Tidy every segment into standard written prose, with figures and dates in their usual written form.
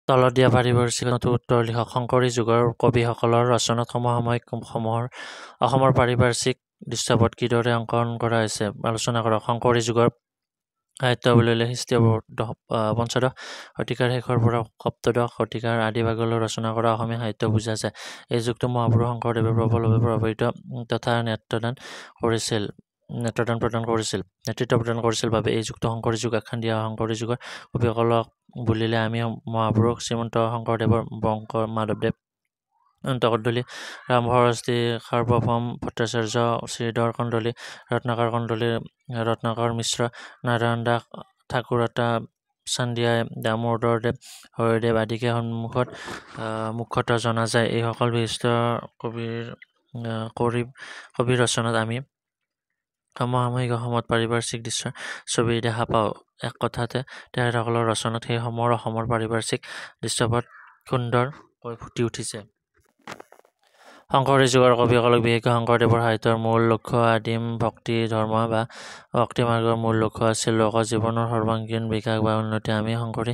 তলত দিয়া পাৰিপাৰ্শ্বিকতো উত্তৰ লিখক। শংকৰী যুগৰ কবিসকলৰ ৰচনাত সমসাময়িকসমূহৰ অসমৰ পাৰিপাৰ্শ্বিক দৃশ্যপট কিদৰে অংকন কৰা হৈছে আলোচনা কৰক। শংকৰী যুগৰ সাহিত্য বুলিলে খ্ৰীষ্টীয় পঞ্চদশ শতিকাৰ শেষৰ পৰা সপ্তদশ শতিকাৰ আদিভাগলৈ ৰচনা কৰা অসমীয়া সাহিত্য বুজা যায়। এই যুগটো মহাপুৰুষ শংকৰদেৱে প্ৰবলভাৱে প্ৰভাৱিত তথা নেতৃত্ব প্ৰদান কৰিছিল বাবে এই যুগটো শংকৰী যুগ আখ্যান দিয়া হয়। শংকৰী যুগৰ কবিসকলক বুলিলে আমি মহাপুৰুষ শ্ৰীমন্ত শংকৰদেৱৰ বংশৰ মাধৱদেৱ অন্তকণ্ডলী ৰাম সৰস্বতী সাৰ্বভৌম ভট্টাচাৰ্য শ্ৰীধৰ কণ্ডলী ৰত্নাকৰ মিশ্ৰ নাৰায়ণ দাস ঠাকুৰতা চান্দিয়াই দামোদৰদেৱ হৰিদেৱ আদিকে মুখ্যতঃ জনা যায়। এইসকল বিশিষ্ট কবিৰ ৰচনাত আমি সমসাময়িক অসমত পাৰিপাৰ্শ্বিক দৃশ্যৰ ছবি দেখা পাওঁ। এক কথাতে তেখেতসকলৰ ৰচনাত সেই সময়ৰ অসমৰ পাৰিপাৰ্শ্বিক দৃশ্যপট সুন্দৰকৈ ফুটি উঠিছে। শংকৰী যুগৰ কবিসকলক বিশেষকৈ শংকৰদেৱৰ সাহিত্যৰ মূল লক্ষ্য আদিম ভক্তি ধৰ্ম বা ভক্তি মাৰ্গৰ মূল লক্ষ্য আছিল লোক জীৱনৰ সৰ্বাংগীন বিকাশ বা উন্নতি। আমি শংকৰী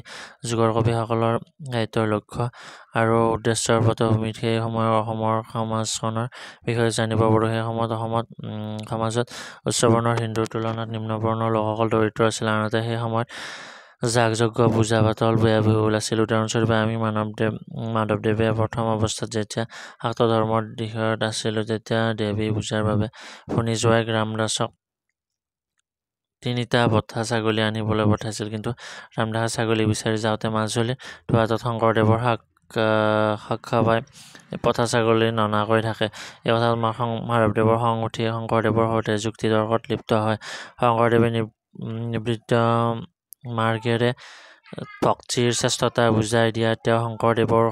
যুগৰ কবিসকলৰ সাহিত্যৰ লক্ষ্য আৰু উদ্দেশ্যৰ পটভূমিত সেই সময়ৰ অসমৰ সমাজখনৰ বিষয়ে জানিব পাৰোঁ। সেই সময়ত সমাজত উচ্চবৰ্ণৰ হিন্দুৰ তুলনাত নিম্নবৰ্ণৰ লোকসকল দৰিদ্ৰ আছিল। আনহাতে সেই সময়ত যাগযজ্ঞ পূজা পাতল ব্যয়বহুল আছিল। উদাহৰণস্বৰূপে আমি মাধৱদেৱে প্ৰথম অৱস্থাত যেতিয়া শাক্ত ধৰ্মৰ দিশত আছিল তেতিয়া দেৱী পূজাৰ বাবে শুনি যোৱাই ৰামদাসক ৩টা পঠা ছাগলী আনিবলৈ পঠাইছিল। কিন্তু ৰামদাসে ছাগলী বিচাৰি যাওঁতে মাজুলীৰ ধোৱাটোত শংকৰদেৱৰ সাক্ষা পাই পঠা ছাগলী ননাকৈ থাকে। এই কথাত মাধৱদেৱৰ খং উঠি শংকৰদেৱৰ সৈতে যুক্তি তৰ্কত লিপ্ত হয়। শংকৰদেৱে নিবৃত্ত মাৰ্গেৰে ভক্তিৰ শ্ৰেষ্ঠতা বুজাই দিয়াত তেওঁ শংকৰদেৱৰ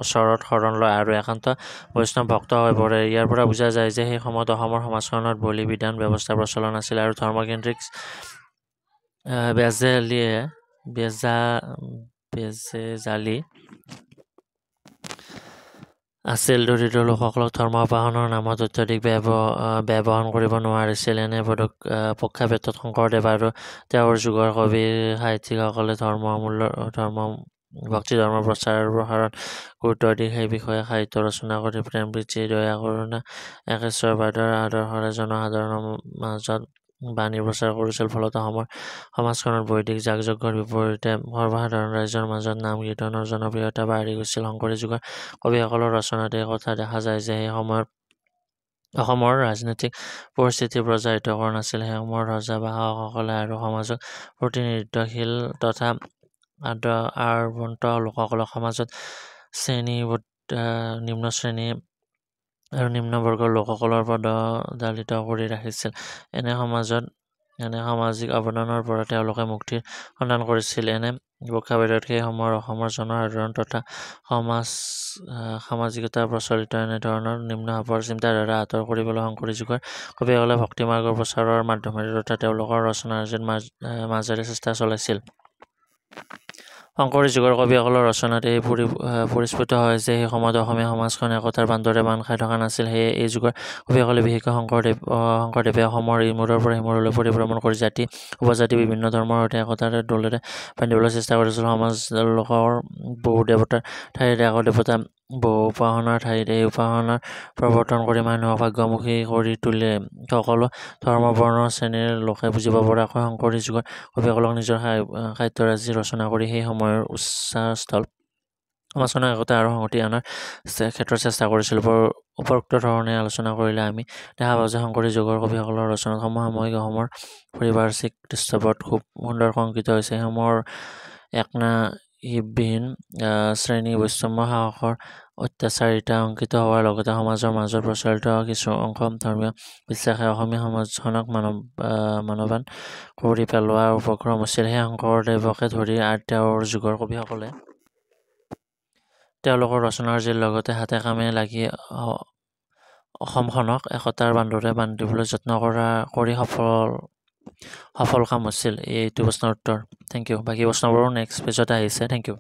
ওচৰত শৰণ লয় আৰু একান্ত বৈষ্ণৱ ভক্ত হৈ পৰে। ইয়াৰ পৰা বুজা যায় যে সেই সময়ত অসমৰ সমাজখনত বলি বিধান ব্যৱস্থাৰ প্ৰচলন আছিল আৰু ধৰ্মকেন্দ্ৰিক বেজালি আছিল। দৰিদ্ৰ লোকসকলক ধৰ্ম উপাসনাৰ নামত অত্যধিক ব্যয় বহন কৰিব নোৱাৰিছিল। এনে প্ৰেক্ষাপটত শংকৰদেৱ আৰু তেওঁৰ যুগৰ কবি সাহিত্যিকসকলে ভক্তি ধৰ্মৰ প্ৰচাৰ আৰু প্ৰসাৰত গুৰুত্ব দি সেই বিষয়ে সাহিত্য ৰচনা কৰি প্ৰেম প্ৰীতি দয়া কৰুণা একেশ্বৰবাদৰ আদৰ্শৰে জনসাধাৰণৰ মাজত বাণী প্ৰচাৰ কৰিছিল। ফলত অসমৰ সমাজখনত বৈদিক যাগযজ্ঞৰ বিপৰীতে সৰ্বসাধাৰণ ৰাইজৰ মাজত নাম কীৰ্তনৰ জনপ্ৰিয়তা বাঢ়ি গৈছিল। শংকৰী যুগৰ কবিসকলৰ ৰচনাত এই কথা দেখা যায় যে সেই সময়ত অসমৰ ৰাজনৈতিক পৰিস্থিতি প্ৰজাহিত কৰা নাছিল। সেই সময়ত ৰজা বা শাসকসকলে আৰু সমাজক প্ৰতিনিধিত্বশীল তথা আদৰ্শৱন্ত লোকসকলক সমাজত নিম্ন শ্ৰেণী আৰু নিম্ন বৰ্গৰ লোকসকলৰ পদদলিত কৰি ৰাখিছিল। এনে সামাজিক অৱদানৰ পৰা তেওঁলোকে মুক্তিৰ সন্ধান কৰিছিল। এনে প্ৰেক্ষাপটত সেই সময়ৰ অসমৰ জনসাধাৰণ তথা সামাজিকতা প্ৰচলিত এনেধৰণৰ নিম্নচাপৰ চিন্তাধাৰা আঁতৰ কৰিবলৈ শংকৰী যুগৰ কবিসকলে ভক্তি মাৰ্গৰ প্ৰচাৰৰ মাধ্যমেৰে তথা তেওঁলোকৰ ৰচনাৰাজিৰ মাজেৰে চেষ্টা চলাইছিল। শংকৰী যুগৰ কবিসকলৰ ৰচনাত এই পৰিস্ফুট হয় যে সেই সময়ত অসমীয়া সমাজখন একতাৰ বান্ধেৰে বান্ধ খাই থকা নাছিল। সেয়ে এই যুগৰ কবিসকলে বিশেষকৈ শংকৰদেৱে অসমৰ ইমূৰৰ পৰা সিমূৰলৈ পৰিভ্ৰমণ কৰি জাতি উপজাতি বিভিন্ন ধৰ্মৰ সৈতে একতাৰ ডোলেৰে বান্ধিবলৈ চেষ্টা কৰিছিল। সমাজ লোকৰ বহু দেৱতাৰ ঠাইত একদেৱতা বহু উপাসনাৰ ঠাইত এই উপাসনাৰ প্ৰৱৰ্তন কৰি মানুহক ভাগ্যমুখী কৰি তোলে। সকলো ধৰ্ম বৰ্ণ শ্ৰেণীৰ লোকে বুজিব পৰাকৈ শংকৰী যুগৰ কবিসকলক নিজৰ সাহিত্যৰাজি ৰচনা কৰি সেই সময়ৰ উচ্চস্থল সমাজখনৰ একতা আৰু সংহতি অনাৰ ক্ষেত্ৰত চেষ্টা কৰিছিল। উপৰোক্ত ধৰণে আলোচনা কৰিলে আমি দেখা পাওঁ যে শংকৰী যুগৰ কবিসকলৰ ৰচনাত সমসাময়িক অসমৰ পাৰিপাৰ্শ্বিক দৃশ্যপট খুব সুন্দৰকৈ অংকিত হৈছে। সেই সময়ৰ একনায়িকবিহীন শ্ৰেণী বৈষম্য শাসকৰ অত্যাচাৰিতা অংকিত হোৱাৰ লগতে সমাজৰ মাজত প্ৰচলিত কিছু অংশ ধৰ্মীয় বিশ্বাসে অসমীয়া সমাজখনক মানৱান কৰি পেলোৱাৰ উপক্ৰম হৈছিল। সেই শংকৰদেৱকে ধৰি তেওঁৰ যুগৰ কবিসকলে তেওঁলোকৰ ৰচনাৰাজিৰ লগতে হাতে কামে লাগি অসমখনক একতাৰ বান্ধেৰে বান্ধিবলৈ যত্ন কৰি সফল কাম হৈছিল। এইটো প্ৰশ্নৰ উত্তৰ। Thank you. বাকী প্ৰশ্নবোৰো নেক্সট পেজত আহিছে। Thank U.